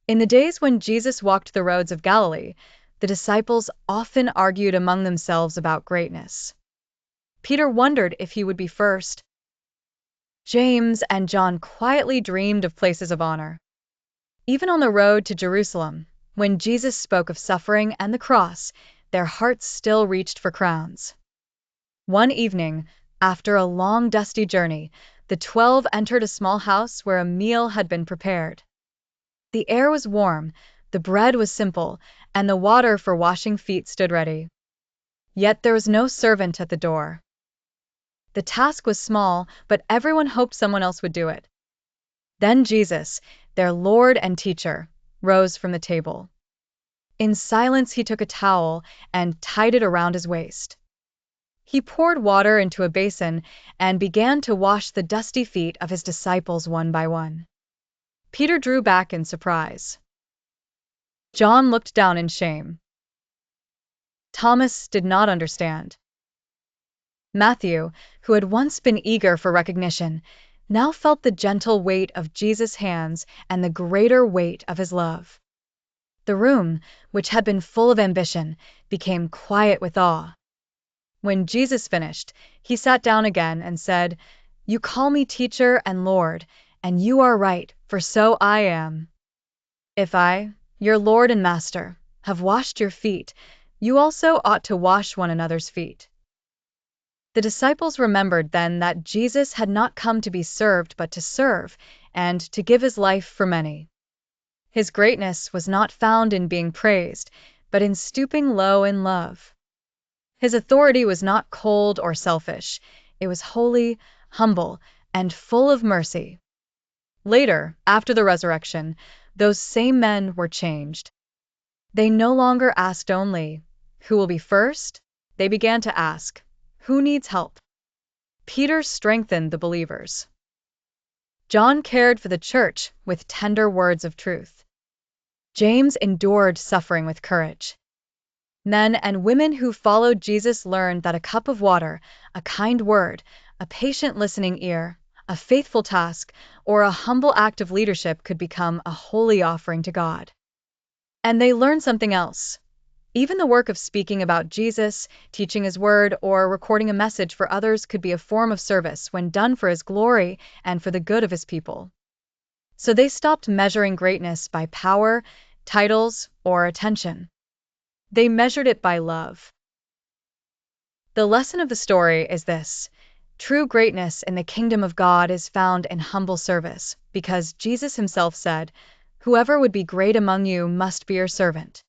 In the days when Jesus walked the roads of Galilee, the disciples often argued among themselves about greatness. Peter wondered if he would be first. James and John quietly dreamed of places of honor. Even on the road to Jerusalem, when Jesus spoke of suffering and the cross, their hearts still reached for crowns. One evening, after a long dusty journey, the 12 entered a small house where a meal had been prepared. The air was warm, the bread was simple, and the water for washing feet stood ready. Yet there was no servant at the door. The task was small, but everyone hoped someone else would do it. Then Jesus, their Lord and teacher, rose from the table. In silence, he took a towel and tied it around his waist. He poured water into a basin and began to wash the dusty feet of his disciples one by one. Peter drew back in surprise. John looked down in shame. Thomas did not understand. Matthew, who had once been eager for recognition, now felt the gentle weight of Jesus' hands and the greater weight of his love. The room, which had been full of ambition, became quiet with awe. When Jesus finished, he sat down again and said, "You call me teacher and Lord, and you are right, for so I am. If I, your Lord and Master, have washed your feet, you also ought to wash one another's feet." The disciples remembered then that Jesus had not come to be served but to serve, and to give his life for many. His greatness was not found in being praised, but in stooping low in love. His authority was not cold or selfish, it was holy, humble, and full of mercy. Later, after the resurrection, those same men were changed. They no longer asked only, "Who will be first?" They began to ask, "Who needs help?" Peter strengthened the believers. John cared for the church with tender words of truth. James endured suffering with courage. Men and women who followed Jesus learned that a cup of water, a kind word, a patient listening ear, a faithful task, or a humble act of leadership could become a holy offering to God. And they learned something else. Even the work of speaking about Jesus, teaching his word, or recording a message for others could be a form of service when done for his glory and for the good of his people. So they stopped measuring greatness by power, titles, or attention. They measured it by love. The lesson of the story is this: true greatness in the kingdom of God is found in humble service, because Jesus himself said, "Whoever would be great among you must be your servant."